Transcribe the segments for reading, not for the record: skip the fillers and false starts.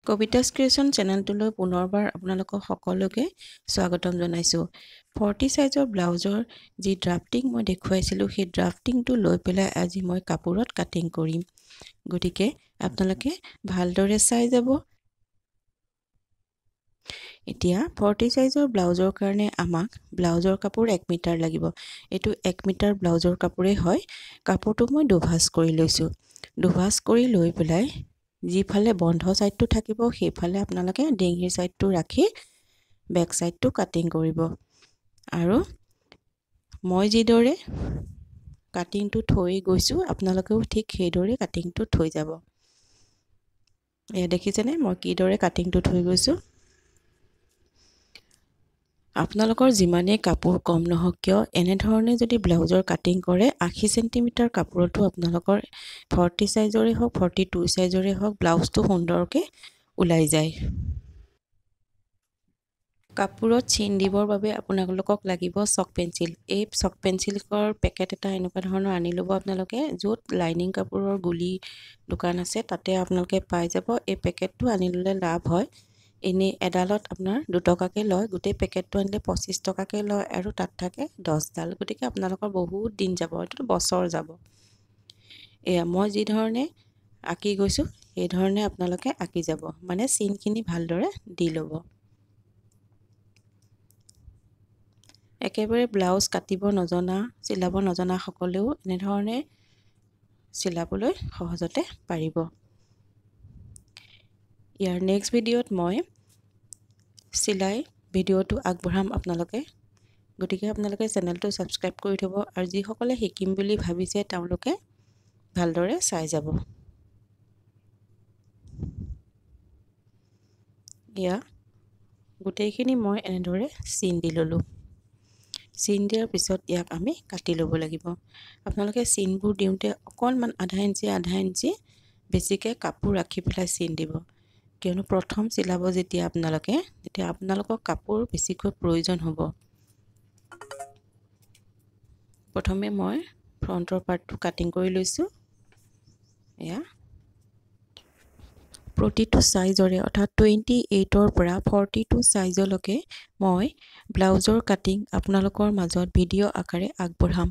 Kabita's creation চেনেলটোলৈ পুনৰবাৰ আপোনালোকক সকলোকে স্বাগতম জনাইছোঁ। 40 সাইজৰ ব্লাউজৰ যি ড্ৰাফটিং মই দেখুৱাইছিলোঁ সেই ড্ৰাফটিংটো লৈ পেলাই আজি মই কাপোৰত কাটিং কৰিম। গতিকে আপোনালোকে ভালদৰে চাই যাব। এতিয়া 40 সাইজৰ ব্লাউজৰ কাৰণে আমাক ব্লাউজৰ কাপোৰ 1 মিটাৰ লাগিব। এইটো 1 মিটাৰ ব্লাউজৰ কাপোৰেই হয়। কাপোৰটো মই দুভাঁজ কৰি লৈছোঁ। দুভাঁজ কৰি লৈ পেলাই যিফালে বন্ধ সাইডটো থাকিব সেইফালে আপোনালোকে ডিঙিৰ সাইডটো ৰাখি বেক সাইডটো কাটিং কৰিব। আৰু মই যিদৰে কাটিংটো থৈ গৈছোঁ আপোনালোকেও ঠিক সেইদৰে কাটিংটো থৈ যাব। এয়া দেখিছেনে মই কিদৰে কাটিংটো থৈ গৈছোঁ। আপোনালোকৰ যিমানেই কাপোৰ কম নহওক কিয় এনেধৰণে যদি ব্লাউজৰ কাটিং কৰে 80 সেন্টিমিটাৰ কাপোৰতো আপোনালোকৰ 40 সাইজৰে হওক 42 সাইজৰে হওক ব্লাউজটো সুন্দৰকৈ ওলাই যায়। কাপোৰত চিন দিবৰ বাবে আপোনালোকক লাগিব চক পেন্সিল। এই চক পেন্সিলৰ পেকেট এটা এনেকুৱা ধৰণৰ আনি ল'ব আপোনালোকে। য'ত লাইনিং কাপোৰৰ গুলি দোকান আছে তাতে আপোনালোকে পাই যাব। এই পেকেটটো আনি ল'লে লাভ হয়। এনেই এডালত আপোনাৰ 2 টকাকৈ লয়, গোটেই পেকেটটো আনিলে 25 টকাকৈ লয় আৰু তাত থাকে 10ডাল। গতিকে আপোনালোকৰ বহুত দিন যাব, এইটো বছৰ যাব। এয়া মই যি ধৰণে আঁকি গৈছোঁ সেই ধৰণে আপোনালোকে আঁকি যাব, মানে চিনখিনি ভালদৰে দি ল'ব। একেবাৰে ব্লাউজ কাটিব নজনা চিলাব নজনা সকলেও এনেধৰণে চিলাবলৈ সহজতে পাৰিব। ইয়াৰ নেক্সট ভিডিঅ'ত মই চিলাই ভিডিঅ'টো আগবঢ়াম আপোনালোকে। গতিকে আপোনালোকে চেনেলটো ছাবস্ক্ৰাইব কৰি থ'ব আৰু যিসকলে শিকিম বুলি ভাবিছে তেওঁলোকে ভালদৰে চাই যাব। এয়া গোটেইখিনি মই এনেদৰে চিন দি ল'লোঁ। চিন দিয়াৰ পিছত ইয়াক আমি কাটি ল'ব লাগিব। আপোনালোকে চিনবোৰ দিওঁতে অকণমান আধা ইঞ্চি বেছিকৈ কাপোৰ ৰাখি পেলাই চিন দিব। কিয়নো প্ৰথম চিলাব যেতিয়া আপোনালোকে তেতিয়া আপোনালোকৰ কাপোৰ বেছিকৈ প্ৰয়োজন হ'ব। প্ৰথমে মই ফ্ৰণ্টৰ পাৰ্টটো কাটিং কৰি লৈছোঁ। এয়া প্ৰতিটো সাইজৰে অৰ্থাৎ 28ৰ পৰা 42 সাইজলৈকে মই ব্লাউজৰ কাটিং আপোনালোকৰ মাজত ভিডিঅ' আকাৰে আগবঢ়াম।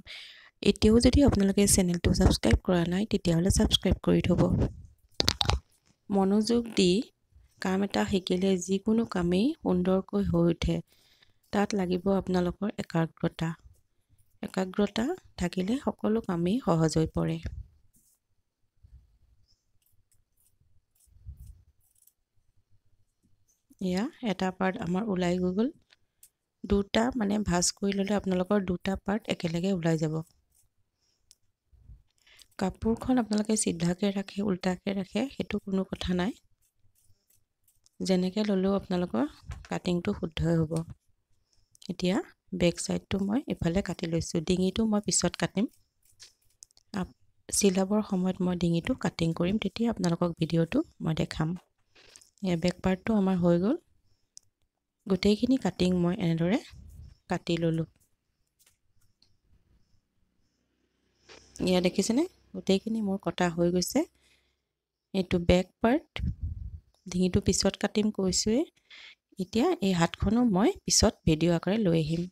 এতিয়াও যদি আপোনালোকে চেনেলটো ছাবস্ক্ৰাইব কৰা নাই তেতিয়াহ'লে ছাবস্ক্ৰাইব কৰি থ'ব। মনোযোগ দি কাম এটা শিকিলে যিকোনো কামেই সুন্দৰকৈ হৈ উঠে। তাত লাগিব আপোনালোকৰ একাগ্ৰতা। একাগ্ৰতা থাকিলে সকলো কামেই সহজ হৈ পৰে। এয়া এটা পাৰ্ট আমাৰ ওলাই গ'ল। দুটা মানে ভাঁজ কৰি ল'লে আপোনালোকৰ দুটা পাৰ্ট একেলগে ওলাই যাব। কাপোৰখন আপোনালোকে চিধাকৈ ৰাখে উল্টাকৈ ৰাখে সেইটো কোনো কথা নাই। যেনেকৈ ল'লেও আপোনালোকৰ কাটিংটো শুদ্ধই হ'ব। এতিয়া বেক সাইডটো মই ইফালে কাটি লৈছোঁ। ডিঙিটো মই পিছত কাটিম। চিলাবৰ সময়ত মই ডিঙিটো কাটিং কৰিম, তেতিয়া আপোনালোকক ভিডিঅ'টো মই দেখাম। এয়া বেক পাৰ্টটো আমাৰ হৈ গ'ল। গোটেইখিনি কাটিং মই এনেদৰে কাটি ল'লোঁ। এয়া দেখিছেনে গোটেইখিনি মোৰ কটা হৈ গৈছে। এইটো বেক পাৰ্ট, ডিঙিটো পিছত কাটিম কৈছোঁৱেই। এতিয়া এই হাতখনো মই পিছত ভিডিঅ' আকাৰে লৈ আহিম।